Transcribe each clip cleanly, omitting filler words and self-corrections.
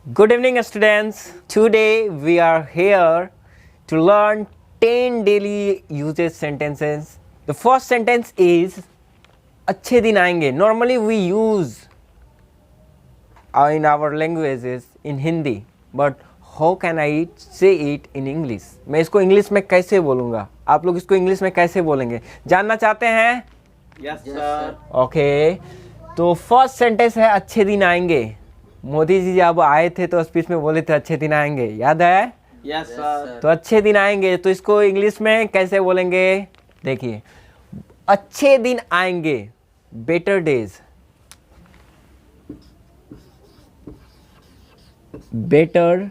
Good evening, students. Today we are here to learn 10 daily usage sentences. The first sentence is अच्छे दिन आएंगे. Normally we use in our languages in Hindi, but how can I say it in English? मैं इसको English में कैसे बोलूँगा? आप लोग इसको इंग्लिश में कैसे बोलेंगे? जानना चाहते हैं? Yes sir. ओके, तो फर्स्ट सेंटेंस है अच्छे दिन आएंगे. मोदी जी जब आए थे तो स्पीच में बोले थे अच्छे दिन आएंगे, याद है? Yes sir. तो अच्छे दिन आएंगे, तो इसको इंग्लिश में कैसे बोलेंगे? देखिए, अच्छे दिन आएंगे, better days. Better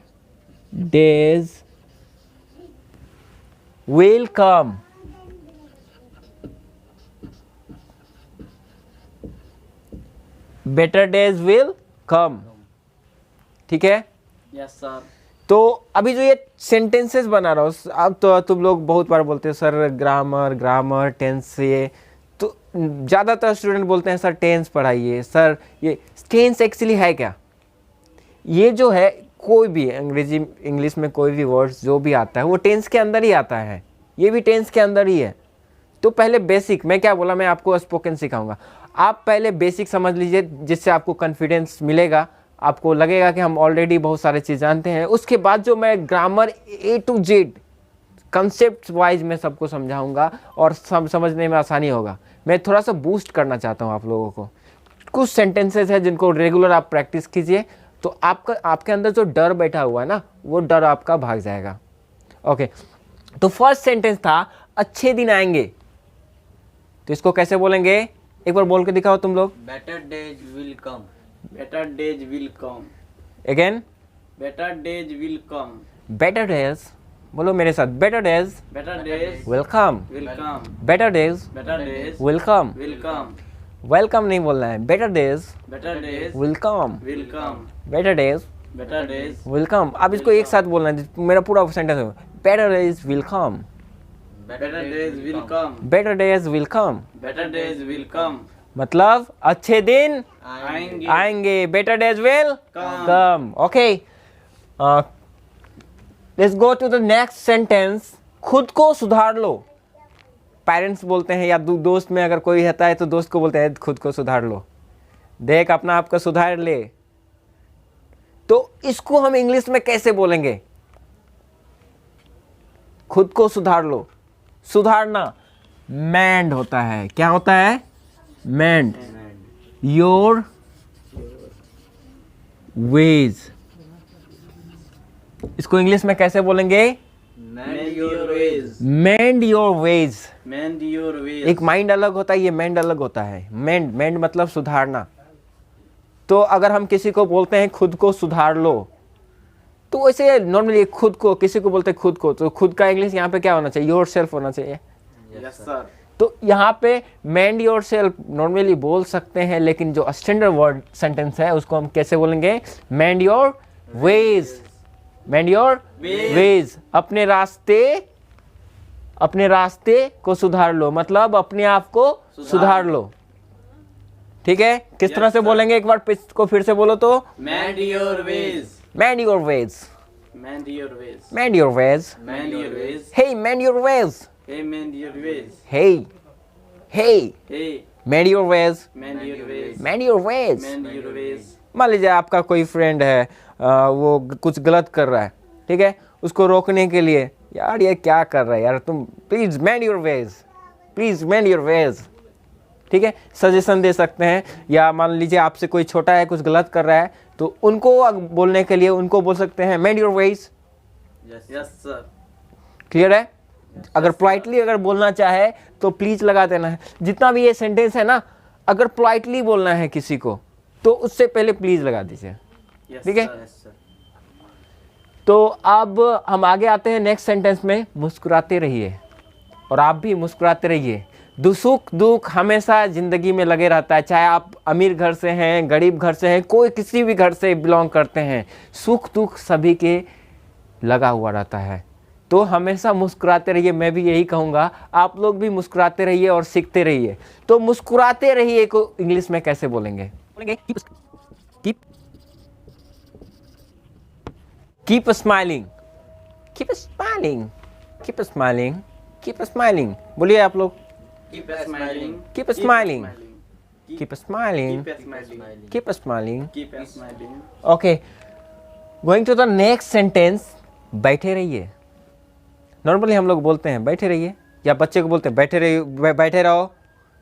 days will come. Better days will कम. ठीक है? Yes sir. तो अभी जो ये सेंटेंसेस बना रहा हूँ, अब तो तुम लोग बहुत बार बोलते हो सर ग्रामर टेंस से, तो ज़्यादातर स्टूडेंट बोलते हैं सर टेंस पढ़ाइए. सर ये टेंस एक्चुअली है क्या? ये जो है कोई भी अंग्रेजी इंग्लिश में कोई भी वर्ड्स जो भी आता है वो टेंस के अंदर ही आता है. ये भी टेंस के अंदर ही है. तो पहले बेसिक, मैं क्या बोला, मैं आपको स्पोकन सिखाऊंगा. आप पहले बेसिक समझ लीजिए, जिससे आपको कॉन्फिडेंस मिलेगा, आपको लगेगा कि हम ऑलरेडी बहुत सारे चीज़ जानते हैं. उसके बाद जो मैं grammar A to Z concept wise मैं सबको समझाऊंगा और सब समझने में आसानी होगा. मैं थोड़ा सा बूस्ट करना चाहता हूँ आप लोगों को. कुछ सेंटेंसेस हैं जिनको रेगुलर आप प्रैक्टिस कीजिए, तो आपके अंदर जो डर बैठा हुआ है ना, वो डर आपका भाग जाएगा. ओके, तो फर्स्ट सेंटेंस था अच्छे दिन आएंगे. तो इसको कैसे बोलेंगे? एक बार बोल के दिखाओ तुम लोग. Better days will come. Better days will come. Again. Better days will come. Better days, बोलो मेरे साथ. Better days better days welcome. Will come. Better days better days welcome. Will come. Welcome नहीं बोलना है, better days better days welcome. Will come. Better days better days welcome. अब इसको एक साथ बोलना है, मेरा पूरा सेंटेंस है. Better days welcome. Better days will come. Better days welcome better days will come. मतलब अच्छे दिन आएंगे। आएंगे. Better days will Come. Come. Okay, let's go to the next sentence. खुद को सुधार लो. पेरेंट्स बोलते हैं, या दोस्त में अगर कोई रहता है तो दोस्त को बोलते हैं खुद को सुधार लो, देख अपना आप को सुधार ले. तो इसको हम इंग्लिश में कैसे बोलेंगे? खुद को सुधार लो. सुधारना मेंड होता है. क्या होता है? मेंड. Your ways. इसको इंग्लिश में कैसे बोलेंगे? Mend your ways. Mend your ways. Mend your ways. एक माइंड अलग होता है, ये मेंड अलग होता है. मेंड मतलब सुधारना. तो अगर हम किसी को बोलते हैं खुद को सुधार लो, तो वैसे नॉर्मली खुद को, किसी को बोलते हैं खुद को, तो खुद का इंग्लिश यहाँ पे क्या होना चाहिए? योर सेल्फ होना चाहिए. Yes sir. तो यहाँ पे मेंड योर सेल्फ नॉर्मली बोल सकते हैं, लेकिन जो स्टैंडर्ड वर्ड सेंटेंस है उसको हम कैसे बोलेंगे? Mend your ways. Mend your veg. अपने रास्ते को सुधार लो, मतलब अपने आप को सुधार लो. ठीक है? किस तरह से बोलेंगे? एक बार को फिर से बोलो तो. Mend your ways. Mend your ways. Mend your ways. Mend your ways. Mend your ways. Hey mend your ways. Hey mend your ways. Hey hey mend your ways. Mend your ways. Mend your ways. Mend your ways. मान लीजिए आपका कोई friend है, वो कुछ गलत कर रहा है, ठीक है? उसको रोकने के लिए, यार ये क्या कर रहा है यार, तुम please mend your veg, please mend your veg. ठीक है? सजेशन दे सकते हैं. या मान लीजिए आपसे कोई छोटा है, कुछ गलत कर रहा है, तो उनको बोलने के लिए उनको बोल सकते हैं मेंड your veg. Yes sir. Clear है? अगर पोलाइटली अगर बोलना चाहे तो प्लीज लगा देना है. जितना भी ये सेंटेंस है ना, अगर पोलाइटली बोलना है किसी को तो उससे पहले प्लीज लगा दीजिए. ठीक है? तो अब हम आगे आते हैं नेक्स्ट सेंटेंस में. मुस्कुराते रहिए, और आप भी मुस्कुराते रहिए. सुख दुख हमेशा जिंदगी में लगे रहता है. चाहे आप अमीर घर से हैं, गरीब घर से हैं, कोई किसी भी घर से बिलोंग करते हैं, सुख दुख सभी के लगा हुआ रहता है. तो हमेशा मुस्कुराते रहिए. मैं भी यही कहूँगा, आप लोग भी मुस्कुराते रहिए और सीखते रहिए. तो मुस्कुराते रहिए को इंग्लिश में कैसे बोलेंगे? keep smiling, keep smiling, keep smiling, keep smiling. बोलिए आप लोग. Keep smiling. Keep smiling, keep smiling, Keep smiling. keep smiling. Keep smiling. Okay, going to the next sentence. बैठे रहिए. नॉर्मली हम लोग बोलते हैं बैठे रहिए, या बच्चे को बोलते हैं बैठे रहिए, बैठे रहो,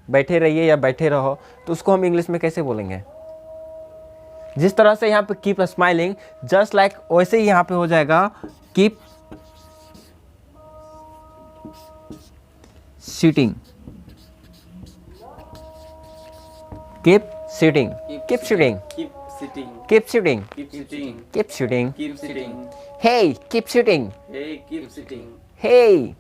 बैठे रहिए या बैठे रहो. तो उसको हम इंग्लिश में कैसे बोलेंगे? जिस तरह से यहाँ पे कीप स्माइलिंग, जस्ट लाइक वैसे ही यहाँ पे हो जाएगा keep sitting, keep sitting, keep sitting, Keep sitting. Keep sitting, Keep sitting. Keep sitting. Keep sitting. Hey, keep sitting. Hey, keep sitting. Hey,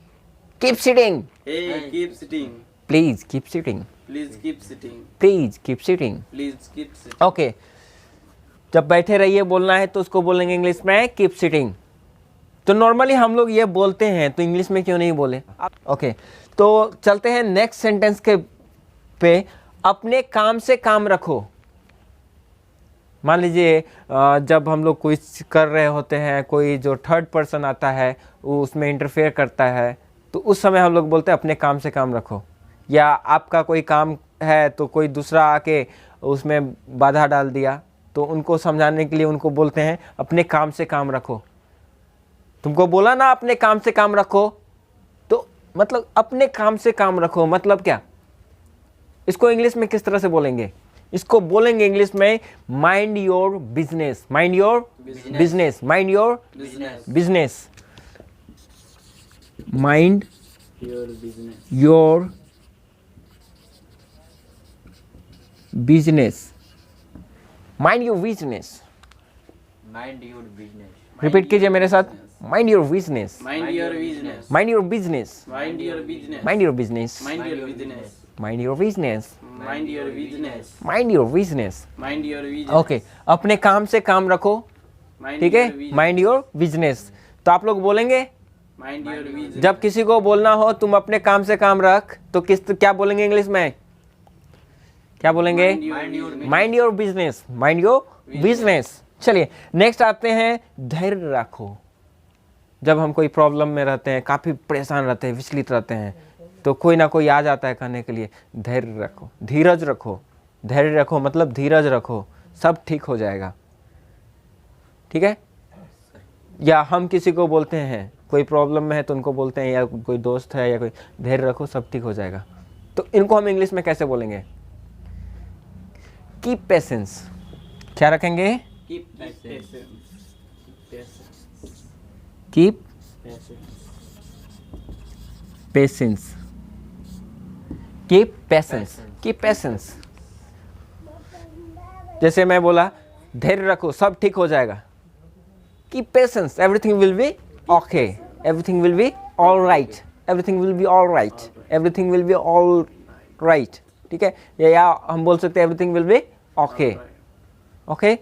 keep sitting. Hey, keep sitting. Please keep sitting. Please keep sitting. Please keep sitting. Please keep sitting. Okay, जब बैठे रहिए बोलना है तो उसको बोलेंगे English में keep sitting. तो नॉर्मली हम लोग ये बोलते हैं, तो इंग्लिश में क्यों नहीं बोले? ओके, तो चलते हैं नेक्स्ट सेंटेंस के पे. अपने काम से काम रखो. मान लीजिए जब हम लोग कुछ कर रहे होते हैं, कोई जो थर्ड पर्सन आता है वो उसमें इंटरफेयर करता है, तो उस समय हम लोग बोलते हैं अपने काम से काम रखो. या आपका कोई काम है तो कोई दूसरा आके उसमें बाधा डाल दिया, तो उनको समझाने के लिए उनको बोलते हैं अपने काम से काम रखो. तुमको बोला ना अपने काम से काम रखो, तो मतलब अपने काम से काम रखो मतलब क्या? इसको इंग्लिश में किस तरह से बोलेंगे? इसको बोलेंगे इंग्लिश में mind your business, mind your business, mind your Business. Business, mind Your business. Your business, mind your business. Mind your business. Repeat कीजिए मेरे साथ, mind your business, Mind your business. Mind your business, Mind your business. Mind your business, Mind your business. Mind your business, Mind your business. Mind your business. Mind your business. Okay, अपने काम से काम रखो. Mind ठीक your है, business. Mind your business. तो आप लोग बोलेंगे Mind your business. जब किसी को बोलना हो तुम अपने काम से काम रख, तो क्या बोलेंगे इंग्लिश में? क्या बोलेंगे? Mind your business. Mind your business, mind your business. चलिए नेक्स्ट आते हैं धैर्य रखो. जब हम कोई प्रॉब्लम में रहते हैं, काफ़ी परेशान रहते हैं, विचलित रहते हैं, तो कोई ना कोई आ जाता है कहने के लिए धैर्य रखो, धीरज रखो. धैर्य रखो मतलब धीरज रखो, सब ठीक हो जाएगा. ठीक है? या हम किसी को बोलते हैं कोई प्रॉब्लम में है तो उनको बोलते हैं, या कोई दोस्त है या कोई, धैर्य रखो सब ठीक हो जाएगा. तो इनको हम इंग्लिश में कैसे बोलेंगे? Keep patience. क्या रखेंगे? Keep patience. Patience. Keep Patience. Patience, keep patience, keep patience. जैसे मैं बोला धैर्य रखो सब ठीक हो जाएगा. Keep patience, everything will be okay, everything will be all right, everything will be all right, everything will be all right. ठीक है, या हम बोल सकते हैं everything will be okay. Okay,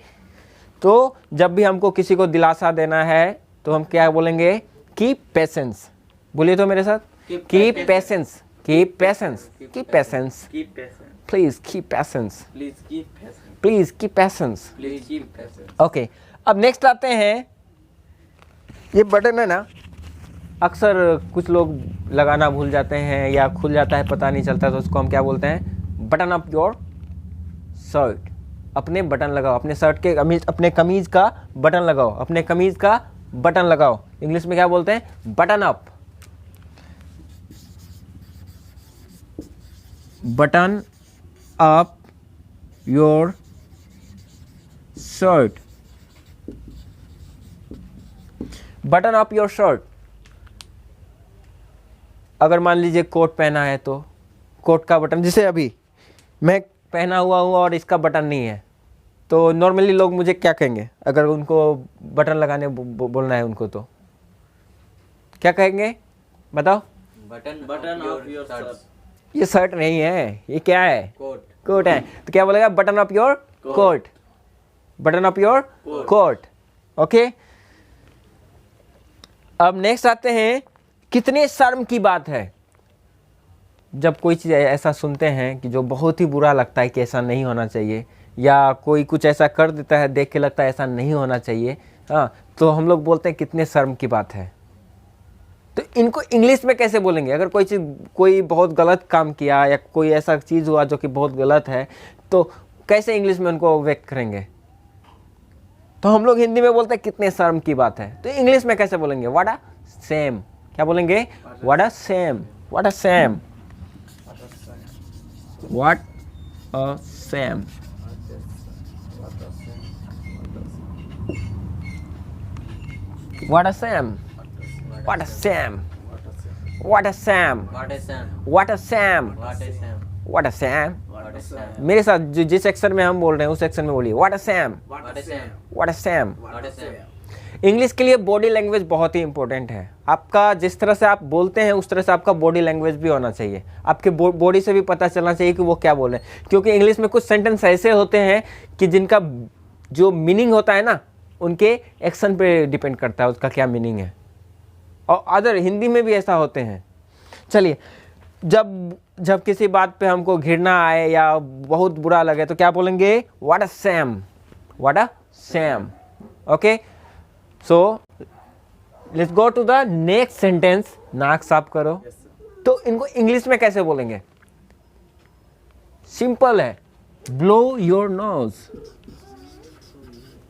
तो जब भी हमको किसी को दिलासा देना है तो हम क्या बोलेंगे? Keep patience. बोलिए तो मेरे साथ, keep patience, keep patience, keep patience, Keep patience. Please keep patience, Please keep patience. Please keep patience. Please keep patience. Okay, अब नेक्स्ट आते हैं. ये बटन है ना, अक्सर कुछ लोग लगाना भूल जाते हैं या खुल जाता है पता नहीं चलता, तो उसको हम क्या बोलते हैं? Button up your shirt. अपने बटन लगाओ, अपने शर्ट के अपने कमीज का बटन लगाओ, अपने कमीज का बटन लगाओ. इंग्लिश में क्या बोलते हैं? Button up. Button up your shirt, button up your shirt. अगर मान लीजिए कोट पहना है तो कोट का बटन, जैसे अभी मैं पहना हुआ हूँ और इसका बटन नहीं है, तो नॉर्मली लोग मुझे क्या कहेंगे? अगर उनको बटन लगाने बोलना है उनको, तो क्या कहेंगे बताओ? Button of your shirt. ये शर्ट नहीं है, ये क्या है? Coat. कोट है. तो क्या बोलेगा? Button up your coat, button up your coat. Okay, अब नेक्स्ट आते हैं, कितने शर्म की बात है. जब कोई चीज़ ऐसा सुनते हैं कि जो बहुत ही बुरा लगता है कि ऐसा नहीं होना चाहिए, या कोई कुछ ऐसा कर देता है देख के लगता है ऐसा नहीं होना चाहिए, हाँ, तो हम लोग बोलते हैं कितने शर्म की बात है। तो इनको इंग्लिश में कैसे बोलेंगे? अगर कोई चीज़, कोई बहुत गलत काम किया या कोई ऐसा चीज़ हुआ जो कि बहुत गलत है, तो कैसे इंग्लिश में उनको व्यक्त करेंगे? तो हम लोग हिंदी में बोलते हैं कितने शर्म की बात है, तो इंग्लिश में कैसे बोलेंगे? What a same. क्या बोलेंगे? What a same, what a same, what a same. What a Sam! What a Sam! What a Sam! What a Sam! What a Sam! What a Sam! What a Sam! What a Sam! मेरे साथ जो जिस section में हम बोल रहे हैं उस सेक्शन में बोलिए What a Sam! What a Sam! What a Sam! What a Sam! English के लिए बॉडी लैंग्वेज बहुत ही इंपॉर्टेंट है। आपका जिस तरह से आप बोलते हैं उस तरह से आपका बॉडी लैंग्वेज भी होना चाहिए। आपके बॉडी से भी पता चलना चाहिए कि वो क्या बोल रहे हैं, क्योंकि इंग्लिश में कुछ सेंटेंस ऐसे होते हैं कि जिनका जो मीनिंग होता है ना, उनके एक्शन पे डिपेंड करता है उसका क्या मीनिंग है। और अदर हिंदी में भी ऐसा होते हैं। चलिए, जब किसी बात पे हमको घृणा आए या बहुत बुरा लगे तो क्या बोलेंगे? What a shame, what a shame. Okay, so let's go to the next sentence. नाक साफ करो। तो इनको इंग्लिश में कैसे बोलेंगे? सिंपल है, blow your nose,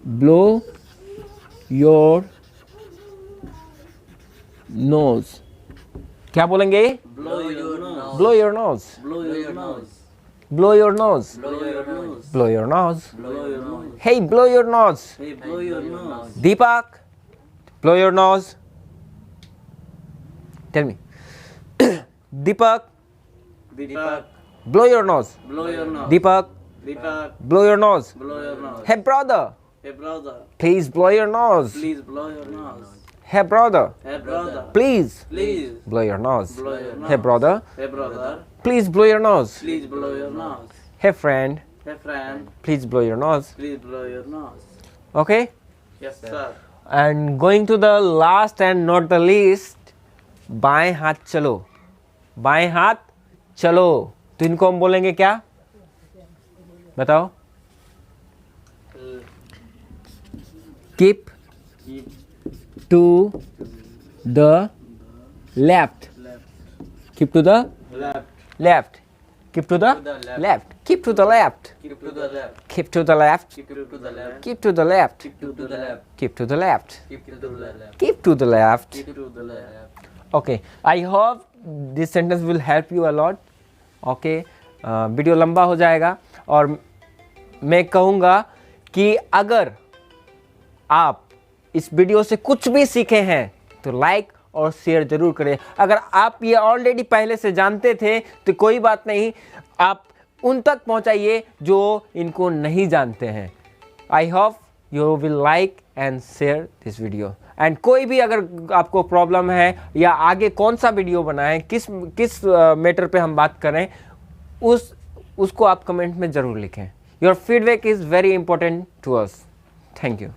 blow your nose. क्या बोलेंगे? Blow your nose. Blow your nose, Blow your nose. Blow your nose, Blow your nose. Blow your nose. Blow your nose. Hey, blow your nose. Hey, blow your nose. Deepak, blow your nose. Tell me. Deepak, Deepak, blow your nose. blow your nose. Deepak, Deepak, blow your nose. blow your nose. Hey brother, Hey brother, please blow your nose. please blow your nose. Hey brother, Hey brother, please please blow your nose. blow your nose. Hey brother, Hey brother, please blow your nose. please blow your nose. Hey friend, Hey friend, please blow your nose. please blow your nose. Okay? Yes sir. And going to the last and not the least, बाएं हाथ चलो, बाएं हाथ चलो। तो इनको हम बोलेंगे क्या? बताओ। Keep Keep to the left. left, Keep to the left, left. Keep to the the left. left. Keep to the left. keep to the left, Keep to the left. keep to the left, Keep to the left. keep to the left, Keep to the left. keep to the left, Keep to the left. keep to the left. Okay, I hope this sentence will help you a lot. Okay, video लंबा हो जाएगा और मैं कहूँगा कि अगर आप इस वीडियो से कुछ भी सीखे हैं तो लाइक और शेयर जरूर करें। अगर आप ये ऑलरेडी पहले से जानते थे तो कोई बात नहीं, आप उन तक पहुंचाइए जो इनको नहीं जानते हैं। I hope you will like and share this video. And कोई भी अगर आपको प्रॉब्लम है या आगे कौन सा वीडियो बनाएं, किस मैटर पे हम बात करें, उसको आप कमेंट में ज़रूर लिखें। Your feedback is very important to us. Thank you.